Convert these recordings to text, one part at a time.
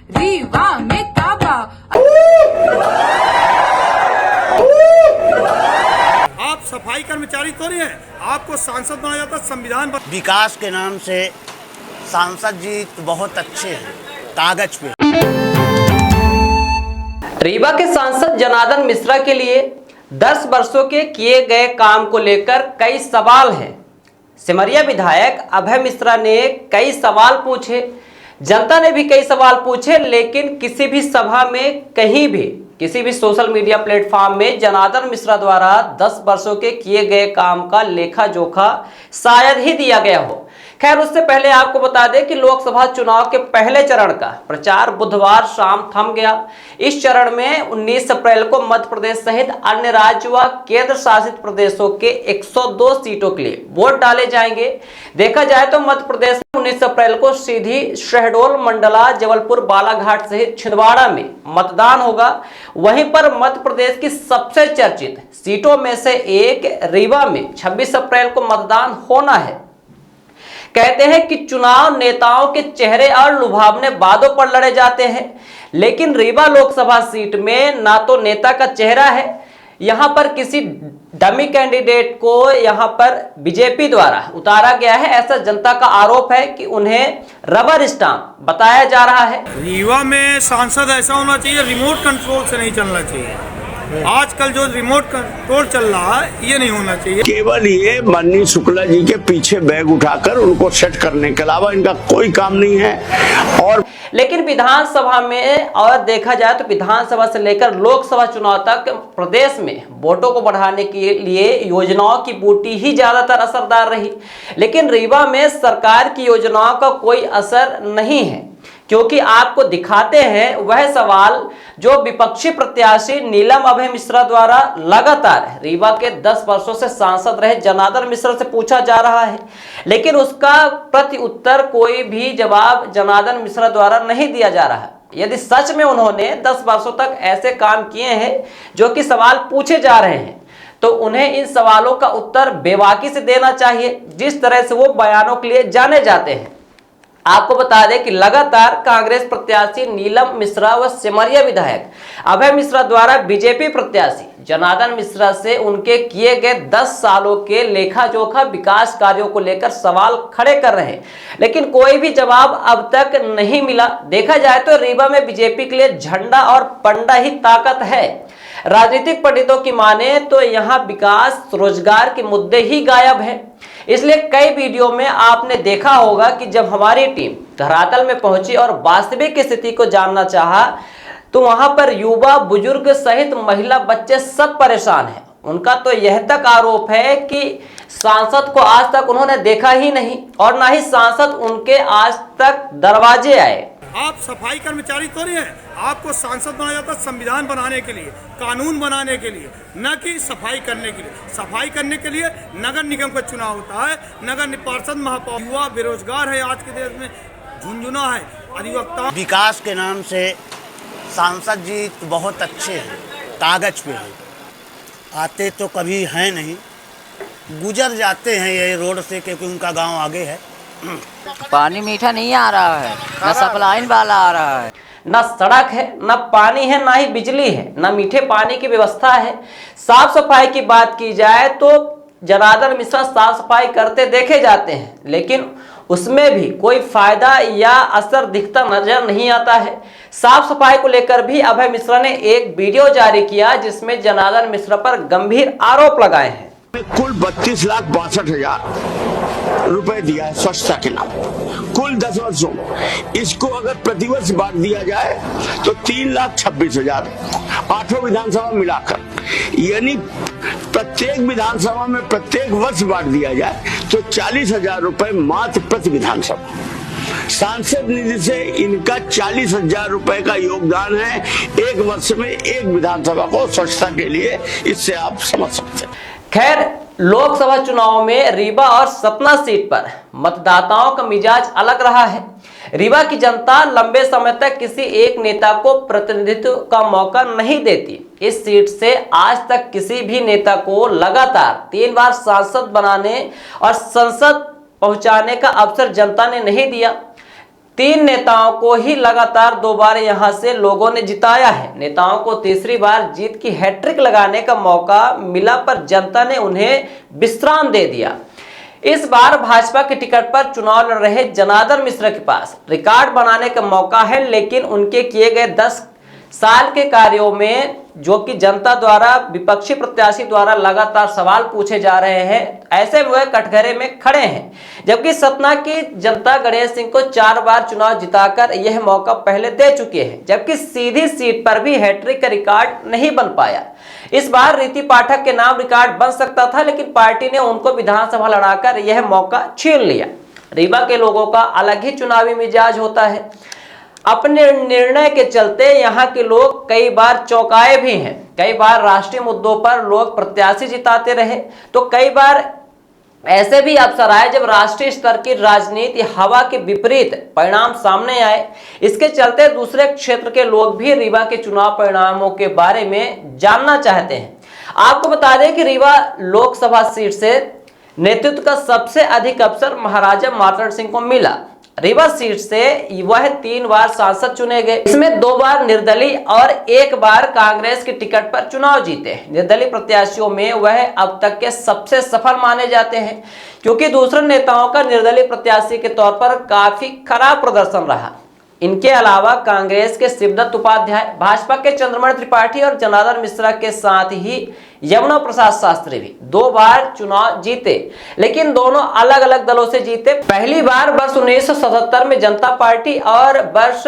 रीवा में काबा। आप सफाई कर्मचारी तो नहीं है, आपको सांसद बनाया जाता संविधान पर। विकास के नाम से सांसद जी तो बहुत अच्छे हैं कागज पे। रीवा के सांसद जनार्दन मिश्रा के लिए 10 वर्षों के किए गए काम को लेकर कई सवाल हैं। सिमरिया विधायक अभय मिश्रा ने कई सवाल पूछे, जनता ने भी कई सवाल पूछे, लेकिन किसी भी सभा में कहीं भी किसी भी सोशल मीडिया प्लेटफॉर्म में जनार्दन मिश्रा द्वारा 10 वर्षों के किए गए काम का लेखा जोखा शायद ही दिया गया हो। खैर, उससे पहले आपको बता दें कि लोकसभा चुनाव के पहले चरण का प्रचार बुधवार शाम थम गया। इस चरण में 19 अप्रैल को मध्य प्रदेश सहित अन्य राज्य व केंद्र शासित प्रदेशों के 102 सीटों के लिए वोट डाले जाएंगे। देखा जाए तो मध्य प्रदेश में 19 अप्रैल को सीधी शहडोल, मंडला, जबलपुर, बालाघाट सहित छिंदवाड़ा में मतदान होगा। वहीं पर मध्य प्रदेश की सबसे चर्चित सीटों में से एक रीवा में 26 अप्रैल को मतदान होना है। कहते हैं कि चुनाव नेताओं के चेहरे और लुभावने वादों पर लड़े जाते हैं, लेकिन रीवा लोकसभा सीट में ना तो नेता का चेहरा है, यहां पर किसी डमी कैंडिडेट को यहां पर बीजेपी द्वारा उतारा गया है। ऐसा जनता का आरोप है कि उन्हें रबर स्टाम्प बताया जा रहा है। रीवा में सांसद ऐसा होना चाहिए, रिमोट कंट्रोल से नहीं चलना चाहिए। आजकल जो रिमोट कंट्रोल चल रहा है ये नहीं होना चाहिए। केवल ये माननीय शुक्ला जी के पीछे बैग उठाकर उनको सेट करने के अलावा इनका कोई काम नहीं है। और लेकिन विधानसभा में और देखा जाए तो विधानसभा से लेकर लोकसभा चुनाव तक प्रदेश में वोटों को बढ़ाने के लिए योजनाओं की बूटी ही ज्यादातर असरदार रही, लेकिन रीवा में सरकार की योजनाओं का कोई असर नहीं है, क्योंकि आपको दिखाते हैं वह सवाल जो विपक्षी प्रत्याशी नीलम अभय मिश्रा द्वारा लगातार रीवा के 10 वर्षों से सांसद रहे जनार्दन मिश्रा से पूछा जा रहा है, लेकिन उसका प्रति उत्तर कोई भी जवाब जनार्दन मिश्रा द्वारा नहीं दिया जा रहा है। यदि सच में उन्होंने 10 वर्षों तक ऐसे काम किए हैं जो कि सवाल पूछे जा रहे हैं, तो उन्हें इन सवालों का उत्तर बेबाकी से देना चाहिए, जिस तरह से वो बयानों के लिए जाने जाते हैं। आपको बता दें कि लगातार कांग्रेस प्रत्याशी नीलम मिश्रा व सिमरिया विधायक अभय मिश्रा द्वारा बीजेपी प्रत्याशी जनार्दन मिश्रा से उनके किए गए 10 सालों के लेखा जोखा विकास कार्यों को लेकर सवाल खड़े कर रहे हैं, लेकिन कोई भी जवाब अब तक नहीं मिला। देखा जाए तो रीवा में बीजेपी के लिए झंडा और पंडा ही ताकत है। राजनीतिक पंडितों की माने तो यहाँ विकास, रोजगार के मुद्दे ही गायब हैं। इसलिए कई वीडियो में आपने देखा होगा कि जब हमारी टीम धरातल में पहुंची और वास्तविक स्थिति को जानना चाहा, तो वहां पर युवा, बुजुर्ग सहित महिला, बच्चे सब परेशान हैं। उनका तो यह तक आरोप है कि सांसद को आज तक उन्होंने देखा ही नहीं और ना ही सांसद उनके आज तक दरवाजे आए। आप सफाई कर्मचारी तो नहीं है, आपको सांसद बनाया जाता संविधान बनाने के लिए, कानून बनाने के लिए, न कि सफाई करने के लिए। सफाई करने के लिए नगर निगम का चुनाव होता है, नगर पार्षद, महापौर। युवा बेरोजगार है, आज के देश में झुंझुना है, अधिवक्ता। विकास के नाम से सांसद जी तो बहुत अच्छे हैं कागज पे हैं, आते तो कभी हैं नहीं, गुजर जाते हैं ये रोड से, क्योंकि उनका गांव आगे है। पानी मीठा नहीं आ रहा है, न सप्लाइन वाला आ रहा है, न सड़क है, न पानी है, न ही बिजली है, न मीठे पानी की व्यवस्था है। साफ सफाई की बात की जाए तो जनार्दन मिश्रा साफ सफाई करते देखे जाते हैं, लेकिन उसमें भी कोई फायदा या असर दिखता नजर नहीं आता है। साफ सफाई को लेकर भी अभय मिश्रा ने एक वीडियो जारी किया, जिसमें जनार्दन मिश्रा पर गंभीर आरोप लगाए हैं। कुल 32,62,000 रुपए दिया है स्वच्छता के नाम, कुल 10 वर्षों। इसको अगर प्रतिवर्ष बांट दिया जाए तो 3,26,000 8 विधानसभा मिलाकर, यानी प्रत्येक विधानसभा में प्रत्येक वर्ष बांट दिया जाए तो 40,000 रुपए मात्र प्रति विधानसभा। सांसद निधि से इनका 40,000 रुपए का योगदान है एक वर्ष में एक विधानसभा को स्वच्छता के लिए। इससे आप समझ सकते हैं। खैर, लोकसभा चुनाव में रीवा और सतना सीट पर मतदाताओं का मिजाज अलग रहा है। रीवा की जनता लंबे समय तक किसी एक नेता को प्रतिनिधित्व का मौका नहीं देती। इस सीट से आज तक किसी भी नेता को लगातार 3 बार सांसद बनाने और संसद पहुंचाने का अवसर जनता ने नहीं दिया। 3 नेताओं को ही लगातार 2 बार यहां से लोगों ने जिताया है। नेताओं को तीसरी बार जीत की हैट्रिक लगाने का मौका मिला पर जनता ने उन्हें विश्राम दे दिया। इस बार भाजपा के टिकट पर चुनाव लड़ रहे जनार्दन मिश्रा के पास रिकॉर्ड बनाने का मौका है, लेकिन उनके किए गए 10 साल के कार्यों में जो कि जनता द्वारा विपक्षी प्रत्याशी द्वारा लगातार सवाल पूछे जा रहे हैं, ऐसे में वह कटघरे में खड़े हैं। जबकि सतना की जनता गणेश सिंह को 4 बार चुनाव जिताकर यह मौका पहले दे चुके हैं, जबकि सीधी सीट पर भी हैट्रिक का रिकॉर्ड नहीं बन पाया। इस बार रीति पाठक के नाम रिकॉर्ड बन सकता था, लेकिन पार्टी ने उनको विधानसभा लड़ाकर यह मौका छीन लिया। रीवा के लोगों का अलग ही चुनावी मिजाज होता है। अपने निर्णय के चलते यहाँ के लोग कई बार चौंकाए भी हैं। कई बार राष्ट्रीय मुद्दों पर लोग प्रत्याशी जिताते रहे, तो कई बार ऐसे भी अवसर आए जब राष्ट्रीय स्तर की राजनीति हवा के विपरीत परिणाम सामने आए। इसके चलते दूसरे क्षेत्र के लोग भी रीवा के चुनाव परिणामों के बारे में जानना चाहते हैं। आपको बता दें कि रीवा लोकसभा सीट से नेतृत्व का सबसे अधिक अवसर महाराजा मार्तंड सिंह को मिला। रीवा सीट से वह 3 बार सांसद चुने गए। इसमें 2 बार निर्दलीय और 1 बार कांग्रेस के टिकट पर चुनाव जीते। निर्दलीय प्रत्याशियों में वह अब तक के सबसे सफल माने जाते हैं, क्योंकि दूसरे नेताओं का निर्दलीय प्रत्याशी के तौर पर काफी खराब प्रदर्शन रहा। इनके अलावा कांग्रेस के शिवदत्त उपाध्याय, भाजपा के चंद्रमणि त्रिपाठी और जनार्दन मिश्रा के साथ ही यमुना प्रसाद शास्त्री भी 2 बार चुनाव जीते, लेकिन दोनों अलग अलग दलों से जीते। पहली बार वर्ष 1977 में जनता पार्टी और वर्ष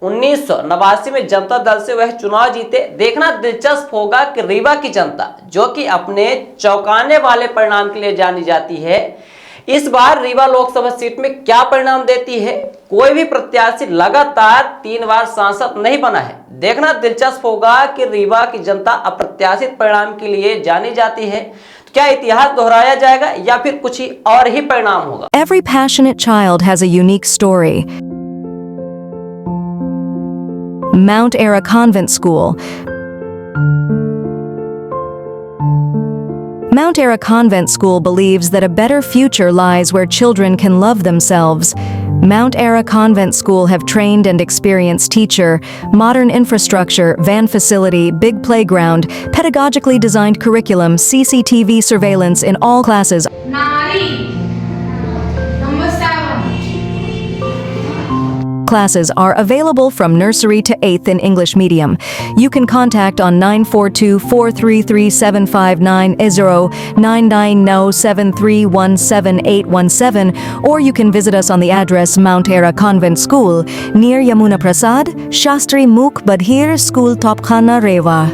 1989 में जनता दल से वह चुनाव जीते। देखना दिलचस्प होगा कि रीवा की जनता, जो कि अपने चौंकाने वाले परिणाम के लिए जानी जाती है, इस बार रीवा लोकसभा सीट में क्या परिणाम देती है। कोई भी प्रत्याशी लगातार 3 बार सांसद नहीं बना है। देखना दिलचस्प होगा कि रीवा की जनता अप्रत्याशित परिणाम के लिए जानी जाती है। क्या इतिहास दोहराया जाएगा या फिर कुछ ही और ही परिणाम होगा। Every passionate child has a unique story. Mount Ara Convent School. Mount Ara Convent School believes that a better future lies where children can love themselves. Mount Ara Convent School have trained and experienced teacher, modern infrastructure, van facility, big playground, pedagogically designed curriculum, CCTV surveillance in all classes. Nari. Number 7. Classes are available from nursery to 8th in English medium. You can contact on 942-433-7590, 990-7317817, or you can visit us on the address Mount Ara Convent School, near Yamuna Prasad, Shastri Mukh Badhir School, Topkhana, Rewa.